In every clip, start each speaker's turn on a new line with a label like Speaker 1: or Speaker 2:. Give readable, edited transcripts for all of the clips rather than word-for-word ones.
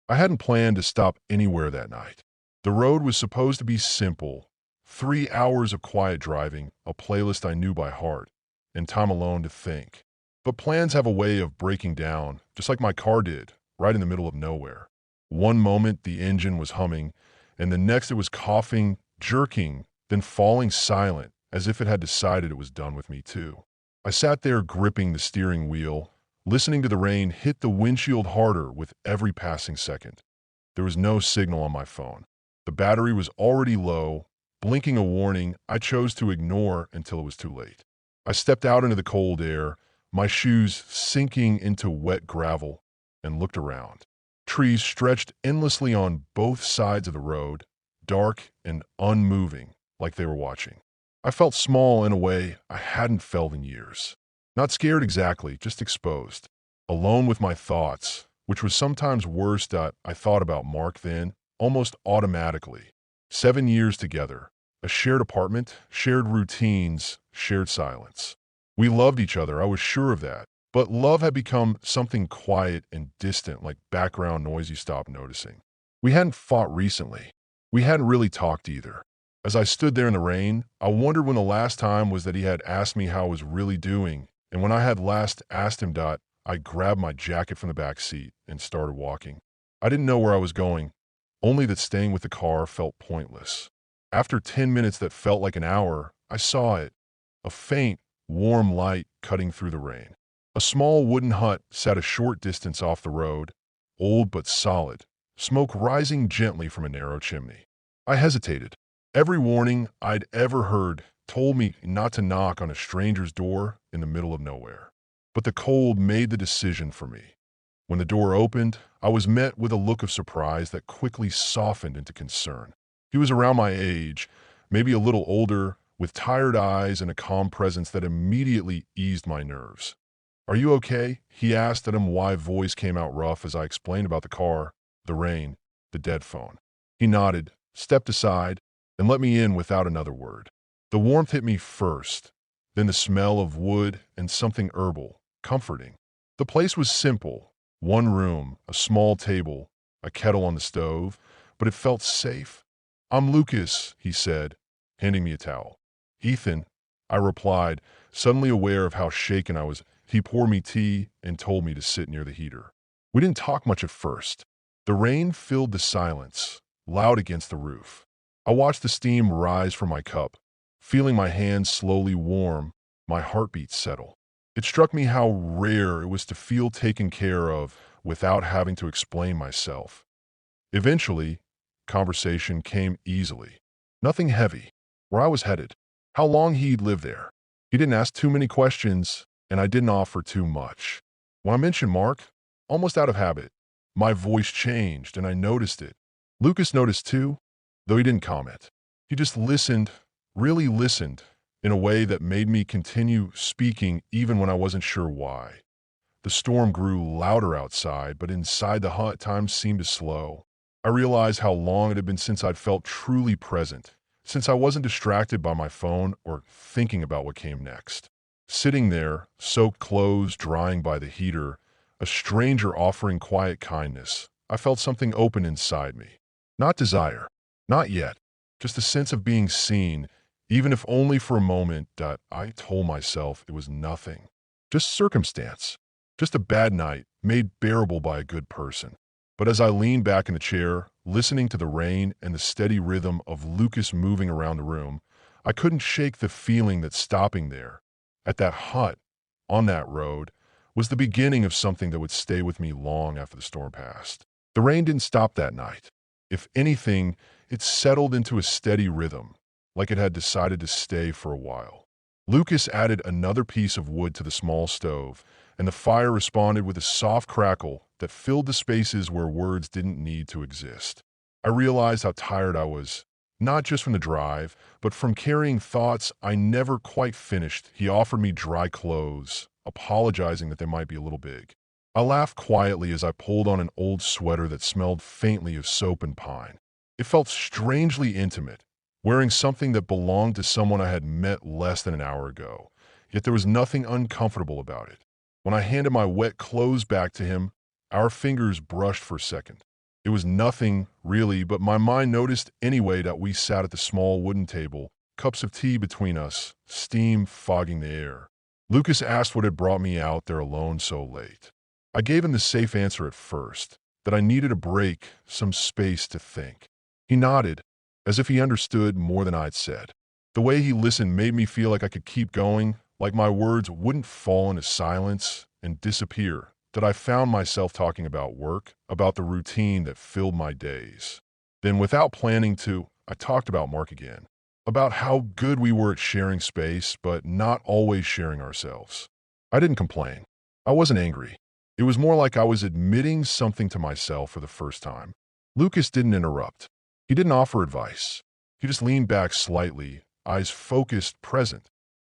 Speaker 1: I hadn't planned to stop anywhere that night. The road was supposed to be simple: 3 hours of quiet driving, a playlist I knew by heart, and time alone to think. But plans have a way of breaking down, just like my car did, right in the middle of nowhere. One moment the engine was humming, and the next it was coughing, jerking, then falling silent, as if it had decided it was done with me too. I sat there gripping the steering wheel, listening to the rain hit the windshield harder with every passing second. There was no signal on my phone. The battery was already low, blinking a warning I chose to ignore until it was too late. I stepped out into the cold air, my shoes sinking into wet gravel, and looked around. Trees stretched endlessly on both sides of the road, dark and unmoving, like they were watching. I felt small in a way I hadn't felt in years. Not scared exactly, just exposed. Alone with my thoughts, which was sometimes worse that I thought about Mark then, almost automatically. 7 years together, a shared apartment, shared routines, shared silence. We loved each other, I was sure of that. But love had become something quiet and distant, like background noise you stop noticing. We hadn't fought recently. We hadn't really talked either. As I stood there in the rain, I wondered when the last time was that he had asked me how I was really doing, and when I had last asked him that, I grabbed my jacket from the back seat and started walking. I didn't know where I was going, only that staying with the car felt pointless. After 10 minutes that felt like an hour, I saw it, a faint, warm light cutting through the rain. A small wooden hut sat a short distance off the road, old but solid, smoke rising gently from a narrow chimney. I hesitated. Every warning I'd ever heard told me not to knock on a stranger's door in the middle of nowhere. But the cold made the decision for me. When the door opened, I was met with a look of surprise that quickly softened into concern. He was around my age, maybe a little older, with tired eyes and a calm presence that immediately eased my nerves. "Are you okay?" he asked, and my voice came out rough as I explained about the car, the rain, the dead phone. He nodded, stepped aside, and let me in without another word. The warmth hit me first, then the smell of wood and something herbal, comforting. The place was simple: one room, a small table, a kettle on the stove, but it felt safe. "I'm Lucas," he said, handing me a towel. "Ethan," I replied, suddenly aware of how shaken I was. He poured me tea and told me to sit near the heater. We didn't talk much at first. The rain filled the silence, loud against the roof. I watched the steam rise from my cup, feeling my hands slowly warm, my heartbeat settle. It struck me how rare it was to feel taken care of without having to explain myself. Eventually, conversation came easily. Nothing heavy. Where I was headed. How long he'd lived there. He didn't ask too many questions, and I didn't offer too much. When I mentioned Mark, almost out of habit, my voice changed and I noticed it. Lucas noticed too, though he didn't comment. He just listened, really listened, in a way that made me continue speaking even when I wasn't sure why. The storm grew louder outside, but inside the hut time seemed to slow. I realized how long it had been since I'd felt truly present, since I wasn't distracted by my phone or thinking about what came next. Sitting there, soaked clothes drying by the heater, a stranger offering quiet kindness, I felt something open inside me. Not desire, not yet, just a sense of being seen, even if only for a moment. That I told myself it was nothing. Just circumstance, just a bad night made bearable by a good person. But as I leaned back in the chair, listening to the rain and the steady rhythm of Lucas moving around the room, I couldn't shake the feeling that stopping there, at that hut, on that road, was the beginning of something that would stay with me long after the storm passed. The rain didn't stop that night. If anything, it settled into a steady rhythm, like it had decided to stay for a while. Lucas added another piece of wood to the small stove, and the fire responded with a soft crackle that filled the spaces where words didn't need to exist. I realized how tired I was, not just from the drive, but from carrying thoughts I never quite finished. He offered me dry clothes, apologizing that they might be a little big. I laughed quietly as I pulled on an old sweater that smelled faintly of soap and pine. It felt strangely intimate, wearing something that belonged to someone I had met less than an hour ago, yet there was nothing uncomfortable about it. When I handed my wet clothes back to him, our fingers brushed for a second. It was nothing, really, but my mind noticed anyway that we sat at the small wooden table, cups of tea between us, steam fogging the air. Lucas asked what had brought me out there alone so late. I gave him the safe answer at first, that I needed a break, some space to think. He nodded, as if he understood more than I'd said. The way he listened made me feel like I could keep going, like my words wouldn't fall into silence and disappear, that I found myself talking about work, about the routine that filled my days. Then, without planning to, I talked about Mark again, about how good we were at sharing space, but not always sharing ourselves. I didn't complain. I wasn't angry. It was more like I was admitting something to myself for the first time. Lucas didn't interrupt. He didn't offer advice. He just leaned back slightly, eyes focused, present.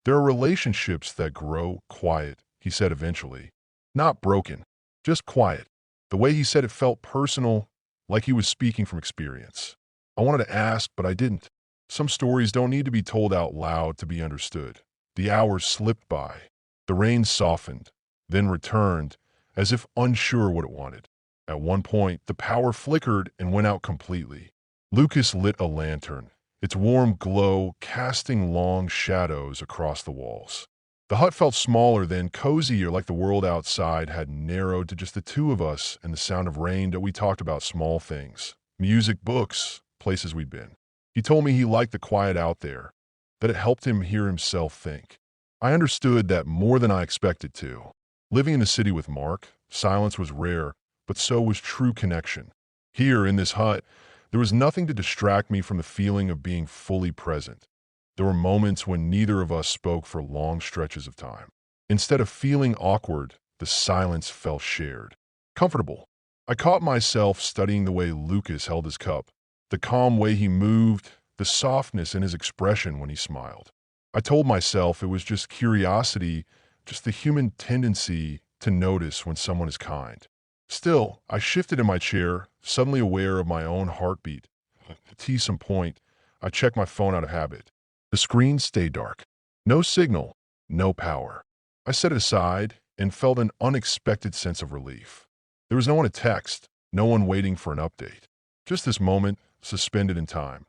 Speaker 1: There are relationships that grow quiet, he said eventually. Not broken, just quiet. The way he said it felt personal, like he was speaking from experience. I wanted to ask, but I didn't. Some stories don't need to be told out loud to be understood. The hours slipped by. The rain softened, then returned, as if unsure what it wanted. At one point, the power flickered and went out completely. Lucas lit a lantern, its warm glow casting long shadows across the walls. The hut felt smaller then, cozier, like the world outside had narrowed to just the two of us and the sound of rain that we talked about small things. Music, books, places we'd been. He told me he liked the quiet out there, that it helped him hear himself think. I understood that more than I expected to. Living in the city with Mark, silence was rare, but so was true connection. Here, in this hut, there was nothing to distract me from the feeling of being fully present. There were moments when neither of us spoke for long stretches of time. Instead of feeling awkward, the silence felt shared. Comfortable. I caught myself studying the way Lucas held his cup, the calm way he moved, the softness in his expression when he smiled. I told myself it was just curiosity, just the human tendency to notice when someone is kind. Still, I shifted in my chair, suddenly aware of my own heartbeat. To some point, I checked my phone out of habit. The screen stayed dark. No signal, no power. I set it aside and felt an unexpected sense of relief. There was no one to text, no one waiting for an update. Just this moment, suspended in time.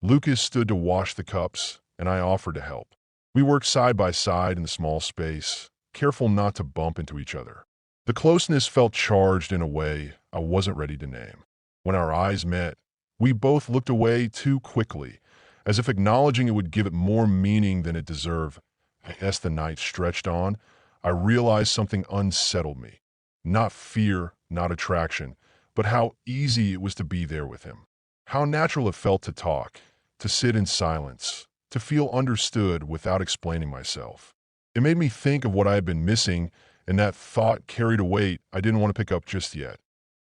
Speaker 1: Lucas stood to wash the cups, and I offered to help. We worked side by side in the small space, careful not to bump into each other. The closeness felt charged in a way I wasn't ready to name. When our eyes met, we both looked away too quickly, as if acknowledging it would give it more meaning than it deserved. As the night stretched on, I realized something unsettled me. Not fear, not attraction, but how easy it was to be there with him. How natural it felt to talk, to sit in silence, to feel understood without explaining myself. It made me think of what I had been missing, and that thought carried a weight I didn't want to pick up just yet.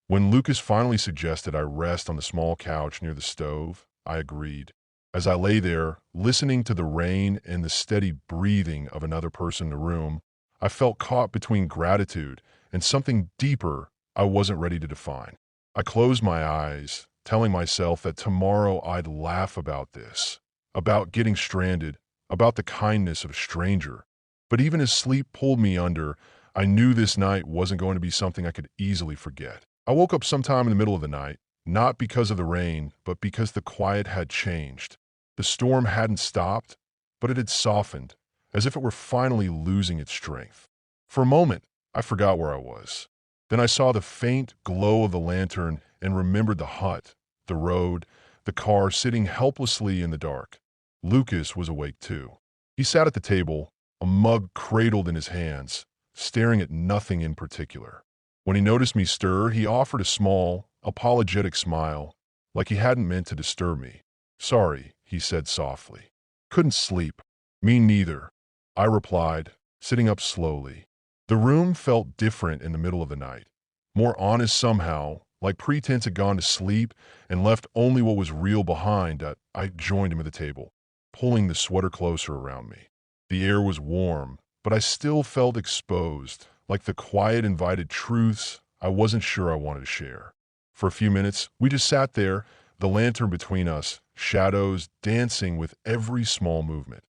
Speaker 1: When Lucas finally suggested I rest on the small couch near the stove, I agreed. As I lay there, listening to the rain and the steady breathing of another person in the room, I felt caught between gratitude and something deeper I wasn't ready to define. I closed my eyes, telling myself that tomorrow I'd laugh about this, about getting stranded, about the kindness of a stranger. But even as sleep pulled me under, I knew this night wasn't going to be something I could easily forget. I woke up sometime in the middle of the night, not because of the rain, but because the quiet had changed. The storm hadn't stopped, but it had softened, as if it were finally losing its strength. For a moment, I forgot where I was. Then I saw the faint glow of the lantern and remembered the hut, the road, the car sitting helplessly in the dark. Lucas was awake too. He sat at the table, a mug cradled in his hands, staring at nothing in particular. When he noticed me stir, he offered a small, apologetic smile, like he hadn't meant to disturb me. "Sorry," he said softly. "Couldn't sleep." "Me neither," I replied, sitting up slowly. The room felt different in the middle of the night. More honest somehow, like pretense had gone to sleep and left only what was real behind. I joined him at the table, pulling the sweater closer around me. The air was warm, but I still felt exposed, like the quiet invited truths I wasn't sure I wanted to share. For a few minutes, we just sat there, the lantern between us, shadows dancing with every small movement.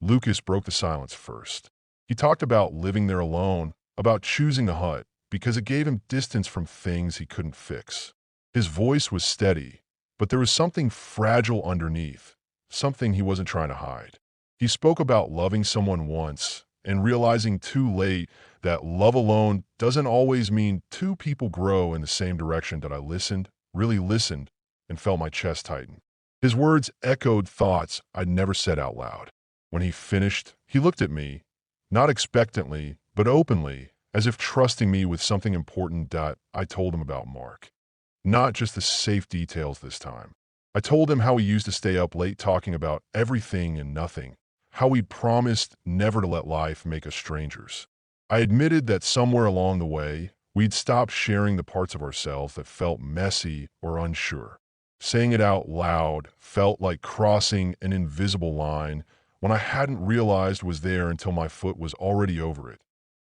Speaker 1: Lucas broke the silence first. He talked about living there alone, about choosing the hut, because it gave him distance from things he couldn't fix. His voice was steady, but there was something fragile underneath, something he wasn't trying to hide. He spoke about loving someone once and realizing too late that love alone doesn't always mean two people grow in the same direction. That I listened, really listened, and felt my chest tighten. His words echoed thoughts I'd never said out loud. When he finished, he looked at me, not expectantly, but openly, as if trusting me with something important that I told him about Mark. Not just the safe details this time. I told him how he used to stay up late talking about everything and nothing, how we'd promised never to let life make us strangers. I admitted that somewhere along the way, we'd stopped sharing the parts of ourselves that felt messy or unsure. Saying it out loud felt like crossing an invisible line when I hadn't realized was there until my foot was already over it.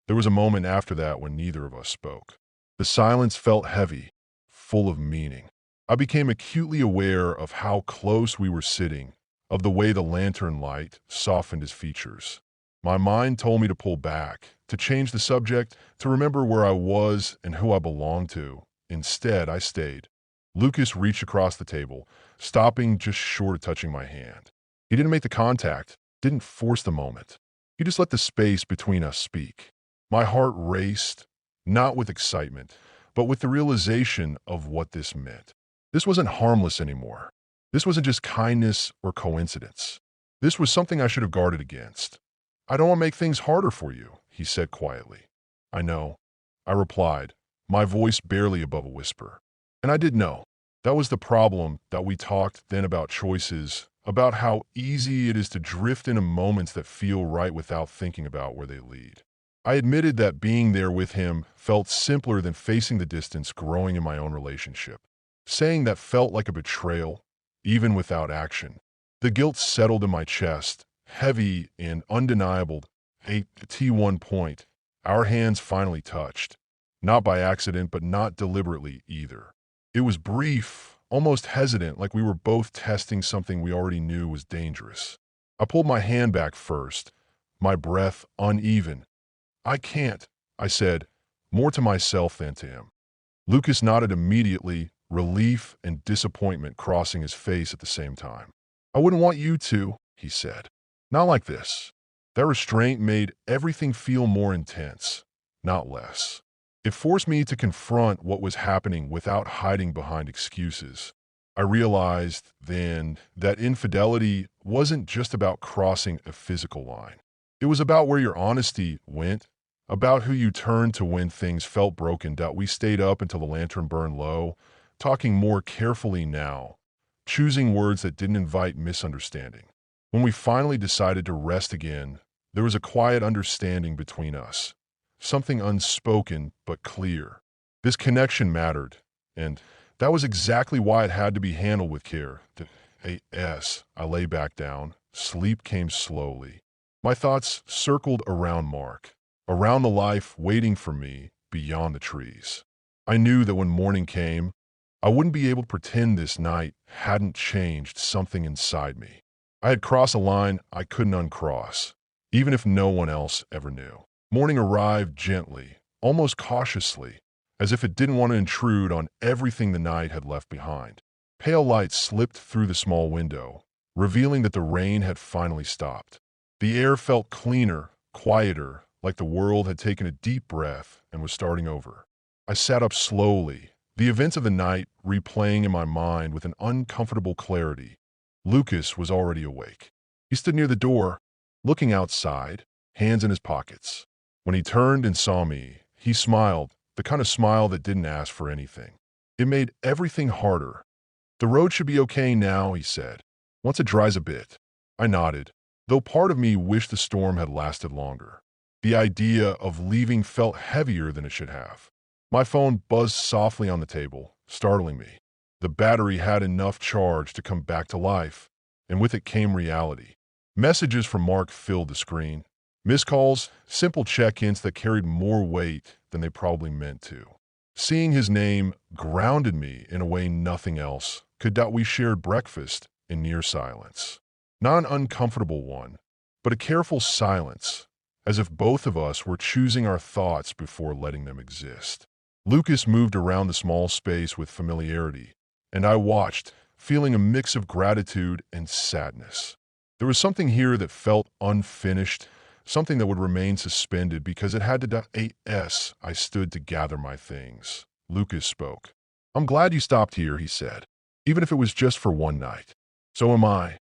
Speaker 1: There was a moment after that when neither of us spoke. The silence felt heavy, full of meaning. I became acutely aware of how close we were sitting, of the way the lantern light softened his features. My mind told me to pull back, to change the subject, to remember where I was and who I belonged to. Instead, I stayed. Lucas reached across the table, stopping just short of touching my hand. He didn't make the contact, didn't force the moment. He just let the space between us speak. My heart raced, not with excitement, but with the realization of what this meant. This wasn't harmless anymore. This wasn't just kindness or coincidence. This was something I should have guarded against. I don't want to make things harder for you, he said quietly. I know, I replied, my voice barely above a whisper. And I did know. That was the problem, that we talked then about choices, about how easy it is to drift into moments that feel right without thinking about where they lead. I admitted that being there with him felt simpler than facing the distance growing in my own relationship. Saying that felt like a betrayal, even without action. The guilt settled in my chest, heavy and undeniable. At one point, our hands finally touched. Not by accident, but not deliberately either. It was brief, almost hesitant, like we were both testing something we already knew was dangerous. I pulled my hand back first, my breath uneven. I can't, I said, more to myself than to him. Lucas nodded immediately, relief and disappointment crossing his face at the same time. I wouldn't want you to, he said. Not like this. That restraint made everything feel more intense, not less. It forced me to confront what was happening without hiding behind excuses. I realized then that infidelity wasn't just about crossing a physical line. It was about where your honesty went, about who you turned to when things felt broken. That we stayed up until the lantern burned low, talking more carefully now, choosing words that didn't invite misunderstanding. When we finally decided to rest again, there was a quiet understanding between us, something unspoken but clear. This connection mattered, and that was exactly why it had to be handled with care. I lay back down. Sleep came slowly. My thoughts circled around Mark, around the life waiting for me beyond the trees. I knew that when morning came, I wouldn't be able to pretend this night hadn't changed something inside me. I had crossed a line I couldn't uncross, even if no one else ever knew. Morning arrived gently, almost cautiously, as if it didn't want to intrude on everything the night had left behind. Pale light slipped through the small window, revealing that the rain had finally stopped. The air felt cleaner, quieter, like the world had taken a deep breath and was starting over. I sat up slowly, the events of the night replaying in my mind with an uncomfortable clarity. Lucas was already awake. He stood near the door, looking outside, hands in his pockets. When he turned and saw me, he smiled, the kind of smile that didn't ask for anything. It made everything harder. The road should be okay now, he said, once it dries a bit. I nodded, though part of me wished the storm had lasted longer. The idea of leaving felt heavier than it should have. My phone buzzed softly on the table, startling me. The battery had enough charge to come back to life, and with it came reality. Messages from Mark filled the screen. Missed calls, simple check-ins that carried more weight than they probably meant to. Seeing his name grounded me in a way nothing else could. That we shared breakfast in near silence. Not an uncomfortable one, but a careful silence, as if both of us were choosing our thoughts before letting them exist. Lucas moved around the small space with familiarity, and I watched, feeling a mix of gratitude and sadness. There was something here that felt unfinished, something that would remain suspended because it had to as I stood to gather my things. Lucas spoke. "I'm glad you stopped here," he said, "even if it was just for one night." "So am I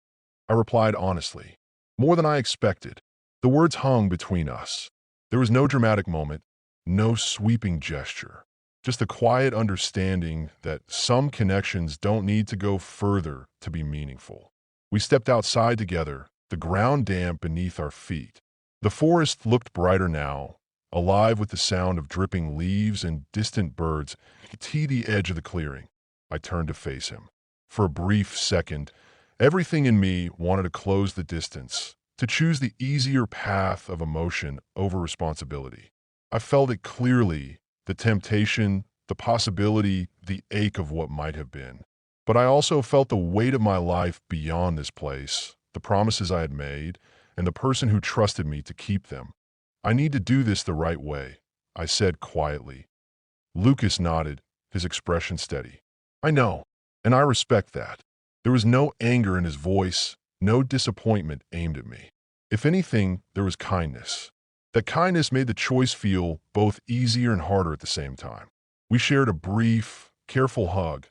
Speaker 1: replied honestly. "More than I expected." The words hung between us. There was no dramatic moment, no sweeping gesture, just a quiet understanding that some connections don't need to go further to be meaningful. We stepped outside together, the ground damp beneath our feet. The forest looked brighter now, alive with the sound of dripping leaves and distant birds. To the edge of the clearing, I turned to face him. For a brief second, everything in me wanted to close the distance, to choose the easier path of emotion over responsibility. I felt it clearly, the temptation, the possibility, the ache of what might have been. But I also felt the weight of my life beyond this place, the promises I had made, and the person who trusted me to keep them. "I need to do this the right way," I said quietly. Lucas nodded, his expression steady. "I know, and I respect that." There was no anger in his voice, no disappointment aimed at me. If anything, there was kindness. That kindness made the choice feel both easier and harder at the same time. We shared a brief, careful hug.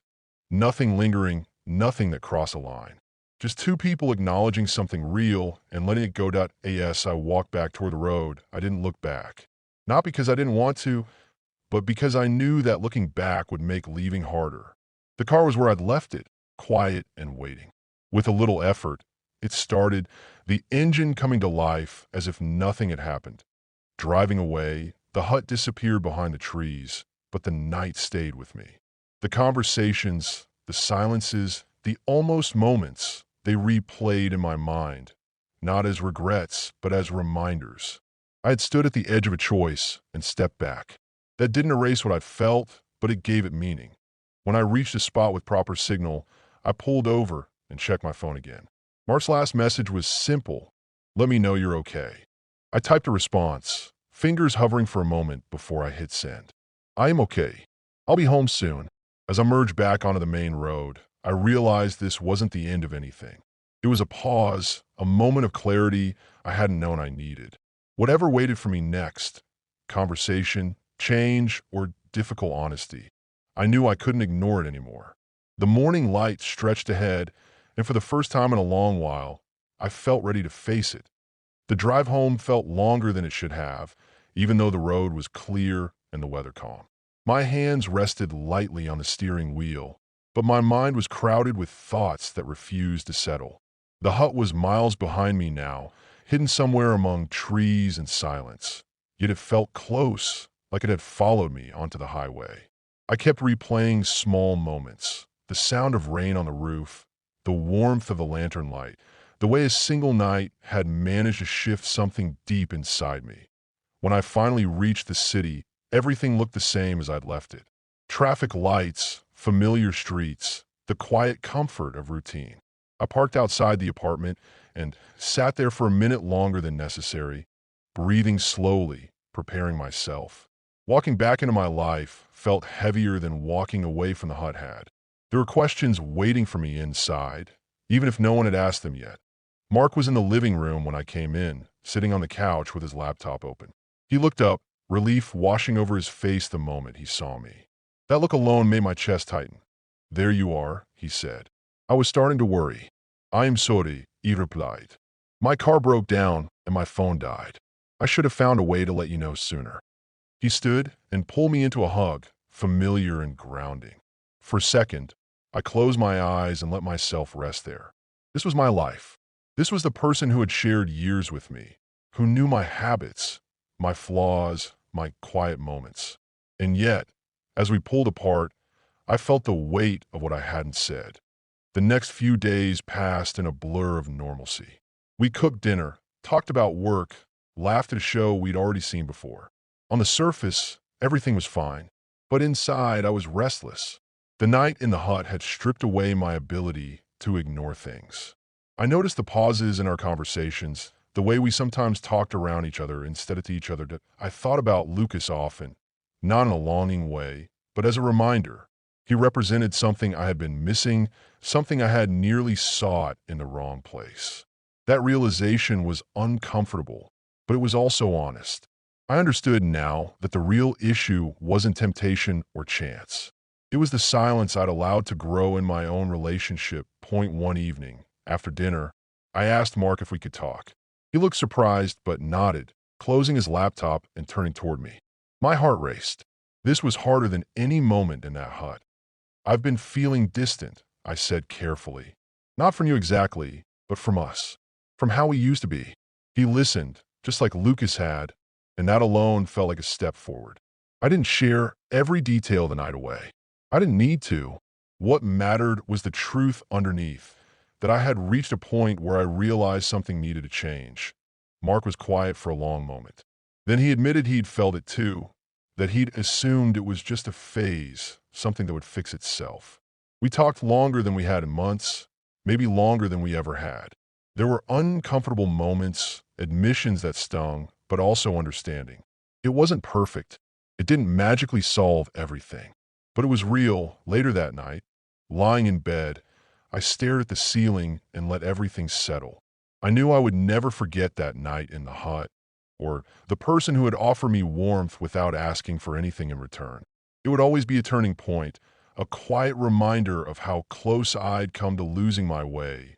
Speaker 1: Nothing lingering, nothing that crossed a line. Just two people acknowledging something real and letting it go. As I walked back toward the road, I didn't look back. Not because I didn't want to, but because I knew that looking back would make leaving harder. The car was where I'd left it, quiet and waiting. With a little effort, it started, the engine coming to life as if nothing had happened. Driving away, the hut disappeared behind the trees, but the night stayed with me. The conversations, the silences, the almost moments, they replayed in my mind, not as regrets, but as reminders. I had stood at the edge of a choice and stepped back. That didn't erase what I felt, but it gave it meaning. When I reached a spot with proper signal, I pulled over and checked my phone again. Mark's last message was simple: "Let me know you're okay." I typed a response, fingers hovering for a moment before I hit send. "I am okay. I'll be home soon." As I merged back onto the main road, I realized this wasn't the end of anything. It was a pause, a moment of clarity I hadn't known I needed. Whatever waited for me next, conversation, change, or difficult honesty, I knew I couldn't ignore it anymore. The morning light stretched ahead, and for the first time in a long while, I felt ready to face it. The drive home felt longer than it should have, even though the road was clear and the weather calm. My hands rested lightly on the steering wheel, but my mind was crowded with thoughts that refused to settle. The hut was miles behind me now, hidden somewhere among trees and silence. Yet it felt close, like it had followed me onto the highway. I kept replaying small moments, the sound of rain on the roof, the warmth of the lantern light, the way a single night had managed to shift something deep inside me. When I finally reached the city, everything looked the same as I'd left it. Traffic lights, familiar streets, the quiet comfort of routine. I parked outside the apartment and sat there for a minute longer than necessary, breathing slowly, preparing myself. Walking back into my life felt heavier than walking away from the hut had. There were questions waiting for me inside, even if no one had asked them yet. Mark was in the living room when I came in, sitting on the couch with his laptop open. He looked up, relief washing over his face the moment he saw me. That look alone made my chest tighten. "There you are," he said. I was starting to worry. "I am sorry," he replied. "My car broke down and my phone died. I should have found a way to let you know sooner." He stood and pulled me into a hug, familiar and grounding. For a second, I closed my eyes and let myself rest there. This was my life. This was the person who had shared years with me, who knew my habits, my flaws, my quiet moments. And yet, as we pulled apart, I felt the weight of what I hadn't said. The next few days passed in a blur of normalcy. We cooked dinner, talked about work, laughed at a show we'd already seen before. On the surface, everything was fine, but inside I was restless. The night in the hut had stripped away my ability to ignore things. I noticed the pauses in our conversations, the way we sometimes talked around each other instead of to each other. I thought about Lucas often, not in a longing way, but as a reminder. He represented something I had been missing, something I had nearly sought in the wrong place. That realization was uncomfortable, but it was also honest. I understood now that the real issue wasn't temptation or chance. It was the silence I'd allowed to grow in my own relationship. Point one evening, after dinner, I asked Mark if we could talk. He looked surprised but nodded, closing his laptop and turning toward me. My heart raced. This was harder than any moment in that hut. I've been feeling distant, I said carefully. Not from you exactly, but from us. From how we used to be. He listened, just like Lucas had, and that alone felt like a step forward. I didn't share every detail the night away. I didn't need to. What mattered was the truth underneath, that I had reached a point where I realized something needed to change. Mark was quiet for a long moment. Then he admitted he'd felt it too, that he'd assumed it was just a phase, something that would fix itself. We talked longer than we had in months, maybe longer than we ever had. There were uncomfortable moments, admissions that stung, but also understanding. It wasn't perfect. It didn't magically solve everything. But it was real. Later that night, lying in bed, I stared at the ceiling and let everything settle. I knew I would never forget that night in the hut, or the person who had offered me warmth without asking for anything in return. It would always be a turning point, a quiet reminder of how close I'd come to losing my way.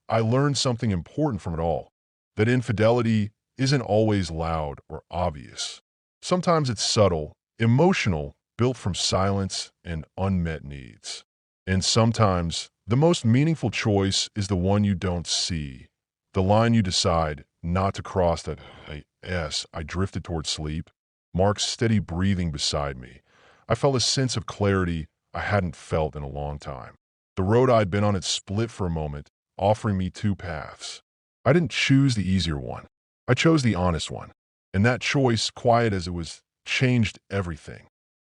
Speaker 1: I learned something important from it all, that infidelity isn't always loud or obvious. Sometimes it's subtle, emotional, built from silence and unmet needs. And sometimes the most meaningful choice is the one you don't see, the line you decide not to cross. That I drifted toward sleep, Mark's steady breathing beside me. I felt a sense of clarity I hadn't felt in a long time. The road I'd been on had split for a moment, offering me two paths. I didn't choose the easier one. I chose the honest one. And that choice, quiet as it was, changed everything.